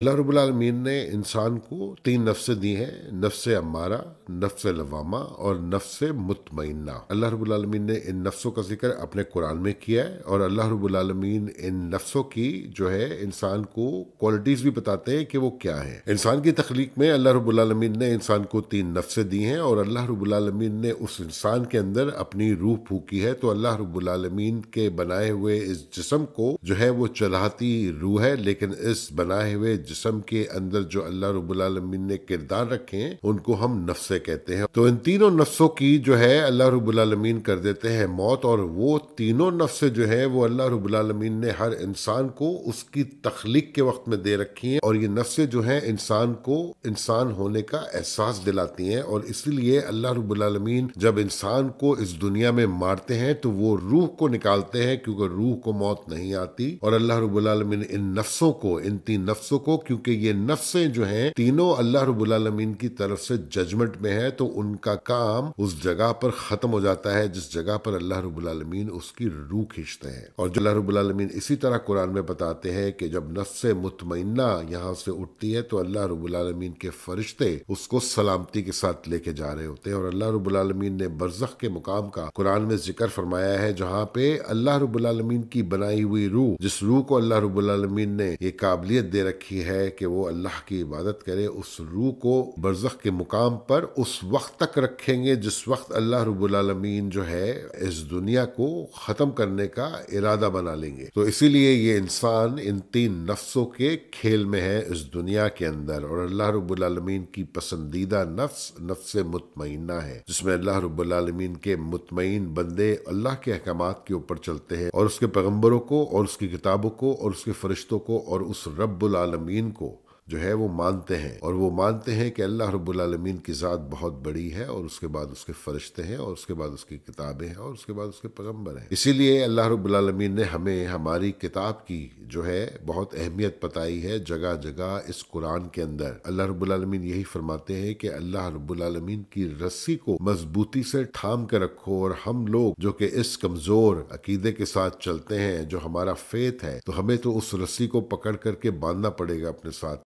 اللہ رب العالمین نے انسان کو 3 نفسیں دی ہیں: نفس امارہ، نفس لوامہ اور نفس مطمئنہ۔ اللہ رب العالمین نے ان نفسوں کا ذکر اپنے قرآن میں کیا ہے، اور اللہ رب العالمین ان نفسوں کی جو ہے انسان کو کوالٹیز بھی بتاتے ہیں کہ وہ کیا ہیں۔ انسان کی تخلیق میں اللہ رب العالمین نے انسان کو 3 نفسیں دی ہیں، اور اللہ رب العالمین نے اس انسان کے اندر اپنی روح پھونکی ہے، تو اللہ رب العالمین کے بنائے ہوئے اس جسم کو جو ہے وہ چلاتی روح ہے، لیکن اس بنائے ہوئے جسم کے اندر جو اللہ رب العالمین نے کردار رکھے ہیں ان کو ہم نفسیں کہتے ہیں۔ تو ان تینوں نفسوں کی جو ہے اللہ رب العالمین کر دیتے ہیں موت، اور وہ تینوں نفسیں جو ہے وہ اللہ رب العالمین نے ہر انسان کو اس کی تخلیق کے وقت میں دے رکھی ہیں، اور یہ نفسیں جو ہیں انسان کو انسان ہونے کا احساس دلاتی ہیں، اور اسی لیے اللہ رب العالمین جب انسان کو اس دنیا میں مارتے ہیں تو وہ روح کو نکالتے ہیں، کیونکہ روح کو موت نہیں آتی، اور اللہ رب العالمین ان نفسوں کو، ان 3 نفسوں کو، کیونکہ یہ نفسیں جو ہیں تینوں اللہ رب العالمین کی طرف سے ججمنٹ میں ہے، تو ان کا کام اس جگہ پر ختم ہو جاتا ہے جس جگہ پر اللہ رب العالمین اس کی روح کھینچتے ہیں۔ اور جو اللہ رب العالمین اسی طرح قرآن میں بتاتے ہیں کہ جب نفس مطمئنہ یہاں سے اٹھتی ہے تو اللہ رب العالمین کے فرشتے اس کو سلامتی کے ساتھ لے کے جا رہے ہوتے ہیں، اور اللہ رب العالمین نے برزخ کے مقام کا قرآن میں ذکر فرمایا ہے، جہاں پہ اللہ رب العالمین کی بنائی ہوئی روح، جس روح کو اللہ رب العالمین نے یہ قابلیت دے رکھی ہے کہ وہ اللہ کی عبادت کرے، اس روح کو برزخ کے مقام پر اس وقت تک رکھیں گے جس وقت اللہ رب العالمین جو ہے اس دنیا کو ختم کرنے کا ارادہ بنا لیں گے۔ تو اسی لیے یہ انسان ان 3 نفسوں کے کھیل میں ہے اس دنیا کے اندر، اور اللہ رب العالمین کی پسندیدہ نفس نفس مطمئنہ ہے، جس میں اللہ رب العالمین کے مطمئن بندے اللہ کے احکامات کے اوپر چلتے ہیں، اور اس کے پیغمبروں کو اور اس کی کتابوں کو اور اس کے فرشتوں کو اور اس رب العالمین کو جو ہے وہ مانتے ہیں، اور وہ مانتے ہیں کہ اللہ رب العالمین کی ذات بہت بڑی ہے، اور اس کے بعد اس کے فرشتے ہیں، اور اس کے بعد اس کی کتابیں ہیں، اور اس کے بعد اس کے پیغمبر ہیں۔ اسی لیے اللہ رب العالمین نے ہمیں ہماری کتاب کی جو ہے بہت اہمیت بتائی ہے جگہ جگہ اس قرآن کے اندر۔ اللہ رب العالمین یہی فرماتے ہیں کہ اللہ رب العالمین کی رسی کو مضبوطی سے تھام کے رکھو، اور ہم لوگ جو کہ اس کمزور عقیدے کے ساتھ چلتے ہیں، جو ہمارا فیتھ ہے، تو ہمیں تو اس رسی کو پکڑ کر کے باندھنا پڑے گا اپنے ساتھ،